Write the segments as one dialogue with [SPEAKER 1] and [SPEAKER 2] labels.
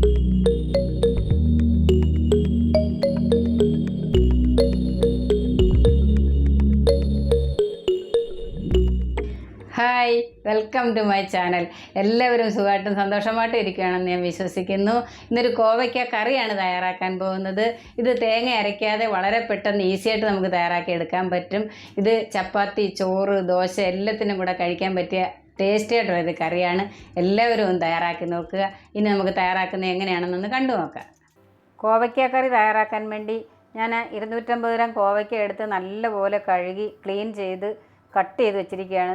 [SPEAKER 1] Hi, welcome to my channel. എല്ലാവരും സുഖമായിട്ടും സന്തോഷമായിട്ടും ഇരിക്കുകയാണെന്ന് ഞാൻ വിശ്വസിക്കുന്നു. ഇന്നൊരു കോവയ്ക്ക കറിയാണ് തയ്യാറാക്കാൻ പോകുന്നത്. ഇത് തേങ്ങ അരയ്ക്കാതെ വളരെ പെട്ടെന്ന് ഈസിയായിട്ട് നമുക്ക് തയ്യാറാക്കി എടുക്കാൻ പറ്റും. ഇത് ചപ്പാത്തി, ചോറ്, ദോശ എല്ലാത്തിനും കൂടെ കഴിക്കാൻ പറ്റിയ ടേസ്റ്റി ആയിട്ടുള്ളൊരു കറിയാണ്. എല്ലാവരും ഒന്ന് തയ്യാറാക്കി നോക്കുക. ഇനി നമുക്ക് തയ്യാറാക്കുന്നത് എങ്ങനെയാണെന്നൊന്ന് കണ്ടു നോക്കാം. കോവയ്ക്ക കറി തയ്യാറാക്കാൻ വേണ്ടി ഞാൻ 250 ഗ്രാം കോവയ്ക്ക എടുത്ത് നല്ലപോലെ കഴുകി ക്ലീൻ ചെയ്ത് കട്ട് ചെയ്ത് വെച്ചിരിക്കുകയാണ്.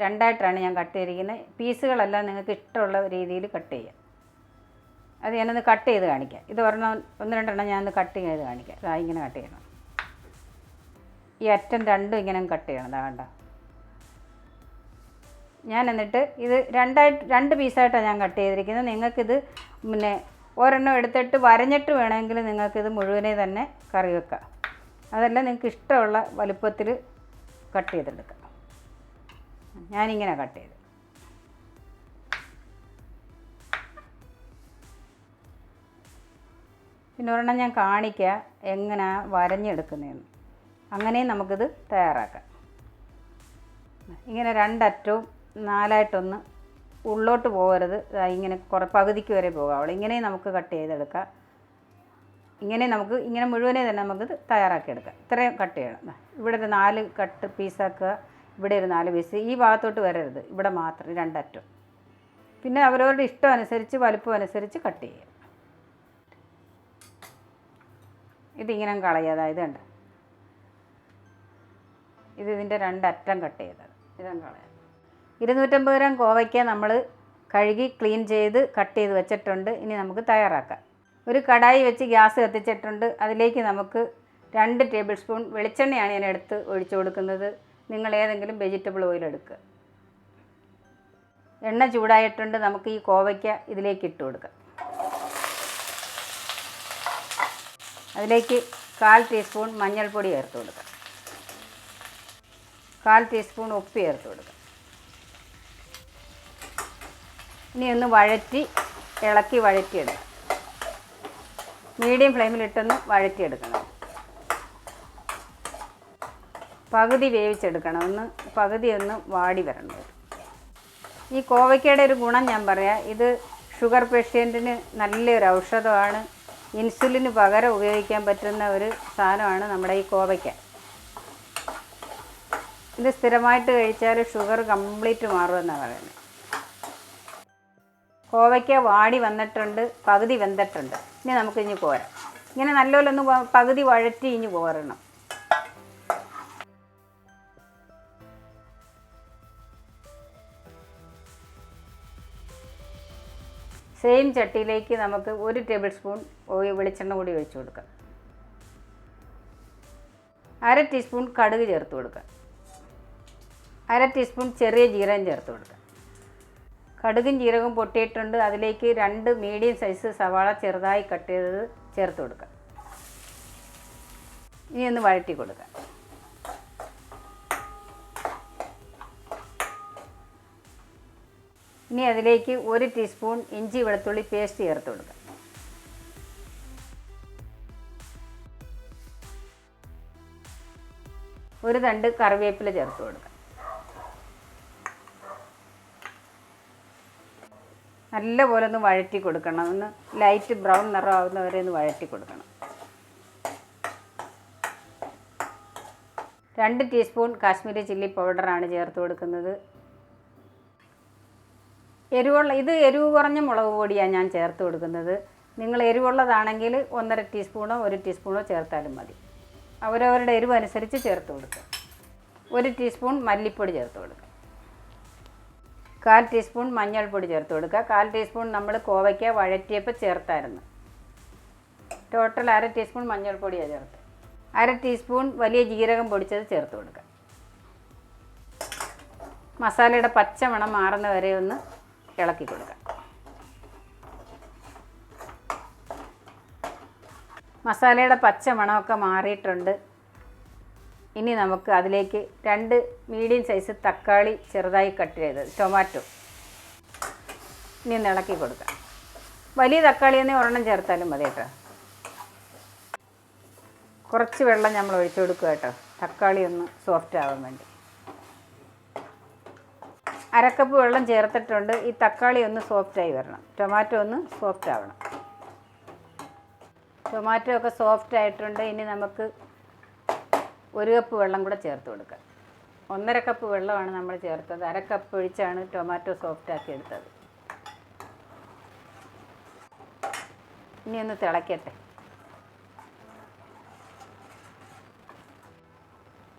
[SPEAKER 1] രണ്ടായിട്ടാണ് ഞാൻ കട്ട് ചെയ്തിരിക്കുന്നത്. പീസുകളെല്ലാം നിങ്ങൾക്ക് ഇഷ്ടമുള്ള രീതിയിൽ കട്ട് ചെയ്യാം. അത് ഞാനൊന്ന് കട്ട് ചെയ്ത് കാണിക്കാം. ഇത് ഒന്ന് രണ്ടെണ്ണം ഞാനൊന്ന് കട്ട് ചെയ്ത് കാണിക്കാം. ഇങ്ങനെ കട്ട് ചെയ്യണം. ഈ അറ്റം രണ്ടും ഇങ്ങനെ കട്ട് ചെയ്യണം. കണ്ടോ? ഞാൻ എന്നിട്ട് ഇത് രണ്ട് പീസായിട്ടാണ് ഞാൻ കട്ട് ചെയ്തിരിക്കുന്നത്. നിങ്ങൾക്കിത് ഒരെണ്ണം എടുത്തിട്ട് വരഞ്ഞിട്ട് വേണമെങ്കിൽ നിങ്ങൾക്കിത് മുഴുവനെ തന്നെ കറി വെക്കാം. അതല്ല നിങ്ങൾക്ക് ഇഷ്ടമുള്ള വലുപ്പത്തിൽ കട്ട് ചെയ്തെടുക്കാം. ഞാനിങ്ങനെ കട്ട് ചെയ്ത് പിന്നെ ഒരെണ്ണം ഞാൻ കാണിക്കുക എങ്ങനെ വരഞ്ഞെടുക്കുന്നതെന്ന്. അങ്ങനെയും നമുക്കിത് തയ്യാറാക്കാം. ഇങ്ങനെ രണ്ടറ്റവും നാലായിട്ടൊന്ന് ഉള്ളോട്ട് പോകരുത്. ഇങ്ങനെ പകുതിക്ക് വരെ പോകാവുള്ളൂ. ഇങ്ങനെയും നമുക്ക് കട്ട് ചെയ്തെടുക്കാം. ഇങ്ങനെ മുഴുവനെ തന്നെ നമുക്കിത് തയ്യാറാക്കിയെടുക്കാം. ഇത്രയും കട്ട് ചെയ്യണം. ഇവിടെ ഒരു 4 കട്ട് പീസാക്കുക. ഇവിടെ ഒരു 4 പീസ്. ഈ ഭാഗത്തോട്ട് വരരുത്, ഇവിടെ മാത്രം രണ്ടറ്റം. പിന്നെ അവരവരുടെ ഇഷ്ടം അനുസരിച്ച് വലുപ്പം അനുസരിച്ച് കട്ട് ചെയ്യുക. ഇതിങ്ങനെ കളയാതെ ഇത് കണ്ട, ഇതിൻ്റെ രണ്ടറ്റം കട്ട് ചെയ്തത് ഇതും കളയാം. 250 ഗ്രാം കോവയ്ക്ക നമ്മൾ കഴുകി ക്ലീൻ ചെയ്ത് കട്ട് ചെയ്ത് വെച്ചിട്ടുണ്ട്. ഇനി നമുക്ക് തയ്യാറാക്കാം. ഒരു കടായി വെച്ച് ഗ്യാസ് കത്തിച്ചിട്ടുണ്ട്. അതിലേക്ക് നമുക്ക് 2 ടേബിൾ സ്പൂൺ വെളിച്ചെണ്ണയാണ് ഞാൻ എടുത്ത് ഒഴിച്ചു കൊടുക്കുന്നത്. നിങ്ങൾ ഏതെങ്കിലും വെജിറ്റബിൾ ഓയിൽ എടുക്കുക. എണ്ണ ചൂടായിട്ടുണ്ട്. നമുക്ക് ഈ കോവയ്ക്ക ഇതിലേക്ക് ഇട്ട് കൊടുക്കാം. അതിലേക്ക് 1/4 ടീസ്പൂൺ മഞ്ഞൾപ്പൊടി ചേർത്ത് കൊടുക്കാം. 1/4 ടീസ്പൂൺ ഉപ്പ് ചേർത്ത് കൊടുക്കാം. ഇനി ഒന്ന് ഇളക്കി വഴറ്റിയെടുക്കാം. മീഡിയം ഫ്ലെയിമിലിട്ടൊന്ന് വഴറ്റിയെടുക്കണം. പകുതി വേവിച്ചെടുക്കണം. പകുതി ഒന്ന് വാടി വരണം. ഈ കോവയ്ക്കയുടെ ഒരു ഗുണം ഞാൻ പറയാം. ഇത് ഷുഗർ പേഷ്യൻറ്റിന് നല്ലൊരു ഔഷധമാണ്. ഇൻസുലിന് പകരം ഉപയോഗിക്കാൻ പറ്റുന്ന ഒരു സാധനമാണ് നമ്മുടെ ഈ കോവയ്ക്ക. ഇത് സ്ഥിരമായിട്ട് കഴിച്ചാൽ ഷുഗർ കംപ്ലീറ്റ് മാറുമെന്നാണ് പറയുന്നത്. കോവയ്ക്ക വാടി വന്നിട്ടുണ്ട്, പകുതി വെന്തിട്ടുണ്ട്. ഇനി നമുക്കിഞ്ഞ് കോരാം. ഇങ്ങനെ നല്ലപോലെ ഒന്ന് പകുതി വഴറ്റി ഇഞ്ഞ് കോരണം. സെയിം ചട്ടിയിലേക്ക് നമുക്ക് 1 ടേബിൾ സ്പൂൺ വെളിച്ചെണ്ണ കൂടി ഒഴിച്ചു കൊടുക്കാം. 1/2 ടീസ്പൂൺ കടുക് ചേർത്ത് കൊടുക്കാം. 1/2 ടീസ്പൂൺ ചെറിയ ജീരകം ചേർത്ത് കൊടുക്കാം. കടുകും ജീരകവും പൊട്ടിയിട്ടുണ്ട്. അതിലേക്ക് 2 മീഡിയം സൈസ് സവാള ചെറുതായി കട്ട് ചെയ്തത് ചേർത്ത് കൊടുക്കാം. ഇനി ഒന്ന് വഴറ്റി കൊടുക്കാം. ഇനി അതിലേക്ക് 1 ടീസ്പൂൺ ഇഞ്ചി വെളുത്തുള്ളി പേസ്റ്റ് ചേർത്ത് കൊടുക്കാം. ഒരു തണ്ട് കറിവേപ്പില ചേർത്ത് കൊടുക്കാം. നല്ലപോലെ ഒന്ന് വഴറ്റി കൊടുക്കണം. ഒന്ന് ലൈറ്റ് ബ്രൗൺ നിറമാകുന്നവരെ ഒന്ന് വഴറ്റി കൊടുക്കണം. 2 ടീസ്പൂൺ കാശ്മീരി ചില്ലി പൗഡറാണ് ചേർത്ത് കൊടുക്കുന്നത്. എരിവ് കുറഞ്ഞ മുളക് പൊടിയാണ് ഞാൻ ചേർത്ത് കൊടുക്കുന്നത്. നിങ്ങൾ എരിവുള്ളതാണെങ്കിൽ 1.5 ടീസ്പൂണോ 1 ടീസ്പൂണോ ചേർത്താലും മതി. അവരവരുടെ എരിവ് അനുസരിച്ച് ചേർത്ത് കൊടുക്കുക. 1 ടീസ്പൂൺ മല്ലിപ്പൊടി ചേർത്ത് കൊടുക്കുക. 1/4 ടീസ്പൂൺ മഞ്ഞൾപ്പൊടി ചേർത്ത് കൊടുക്കുക. 1/4 ടീസ്പൂൺ നമ്മൾ കോവയ്ക്ക വഴറ്റിയപ്പോൾ ചേർത്തായിരുന്നു. ടോട്ടൽ 1/2 ടീസ്പൂൺ മഞ്ഞൾപ്പൊടിയാണ് ചേർത്ത്. 1/2 ടീസ്പൂൺ വലിയ ജീരകം പൊടിച്ചത് ചേർത്ത് കൊടുക്കുക. മസാലയുടെ പച്ചമണം മാറുന്ന വരെ ഒന്ന് ഇളക്കി കൊടുക്കുക. മസാലയുടെ പച്ചമണമൊക്കെ മാറിയിട്ടുണ്ട്. ഇനി നമുക്ക് അതിലേക്ക് 2 മീഡിയം സൈസ് തക്കാളി ചെറുതായി കട്ട് ചെയ്തത്, ടൊമാറ്റോ ഇനി ഒന്ന് ഇളക്കി കൊടുക്കാം. വലിയ തക്കാളി തന്നെ ഒരെണ്ണം ചേർത്താലും മതി കേട്ടോ. കുറച്ച് വെള്ളം നമ്മൾ ഒഴിച്ചു കൊടുക്കുക കേട്ടോ, തക്കാളി ഒന്ന് സോഫ്റ്റ് ആവാൻ വേണ്ടി. അരക്കപ്പ് വെള്ളം ചേർത്തിട്ടുണ്ട്. ഈ തക്കാളി ഒന്ന് സോഫ്റ്റായി വരണം, ടൊമാറ്റോ ഒന്ന് സോഫ്റ്റ് ആവണം. ടൊമാറ്റോ ഒക്കെ സോഫ്റ്റ് ആയിട്ടുണ്ട്. ഇനി നമുക്ക് 1 കപ്പ് വെള്ളം കൂടെ ചേർത്ത് കൊടുക്കാം. 1.5 കപ്പ് വെള്ളമാണ് നമ്മൾ ചേർത്തത്. 1/2 കപ്പ് ഒഴിച്ചാണ് ടൊമാറ്റോ സോഫ്റ്റാക്കി എടുത്തത്. ഇനി ഒന്ന് തിളയ്ക്കട്ടെ.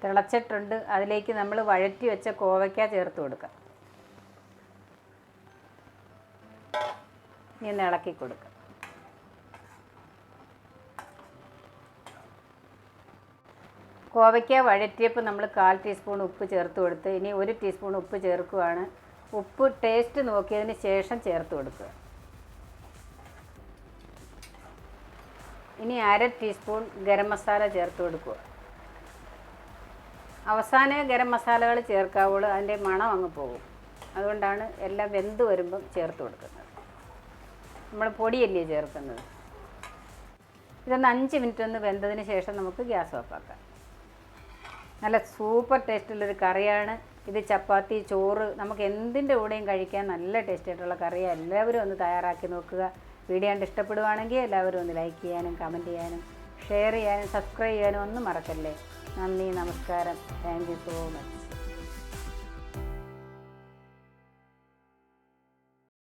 [SPEAKER 1] തിളച്ചിട്ടുണ്ട്. അതിലേക്ക് നമ്മൾ വഴറ്റി വെച്ച കോവയ്ക്ക ചേർത്ത് കൊടുക്കാം. ഇനി ഒന്ന് ഇളക്കി കൊടുക്കാം. കോവയ്ക്ക വഴറ്റിയപ്പോൾ നമ്മൾ 1/4 ടീസ്പൂൺ ഉപ്പ് ചേർത്ത് കൊടുത്ത്. ഇനി 1 ടീസ്പൂൺ ഉപ്പ് ചേർക്കുകയാണ്. ഉപ്പ് ടേസ്റ്റ് നോക്കിയതിന് ശേഷം ചേർത്ത് കൊടുക്കുക. ഇനി 1/2 ടീസ്പൂൺ ഗരം മസാല ചേർത്ത് കൊടുക്കുക. അവസാനം ഗരം മസാലകൾ ചേർക്കാവുള്ളൂ, അതിൻ്റെ മണം അങ്ങ് പോകും. അതുകൊണ്ടാണ് എല്ലാം വെന്ത് വരുമ്പം ചേർത്ത് കൊടുക്കുന്നത്. നമ്മൾ പൊടിയല്ലേ ചേർക്കുന്നത്. ഇതൊന്ന് 5 മിനിറ്റ് ഒന്ന് വെന്തതിന് ശേഷം നമുക്ക് ഗ്യാസ് ഓഫാക്കാം. നല്ല സൂപ്പർ ടേസ്റ്റുള്ളൊരു കറിയാണ് ഇത്. ചപ്പാത്തി, ചോറ്, നമുക്ക് എന്തിൻ്റെ കൂടെയും കഴിക്കാൻ നല്ല ടേസ്റ്റായിട്ടുള്ള കറിയാണ്. എല്ലാവരും ഒന്ന് തയ്യാറാക്കി നോക്കുക. വീഡിയോ കണ്ട് ഇഷ്ടപ്പെടുവാണെങ്കിൽ എല്ലാവരും ഒന്ന് ലൈക്ക് ചെയ്യാനും കമൻറ്റ് ചെയ്യാനും ഷെയർ ചെയ്യാനും സബ്സ്ക്രൈബ് ചെയ്യാനും ഒന്നും മറക്കല്ലേ. നന്ദി, നമസ്കാരം. Thank you so much.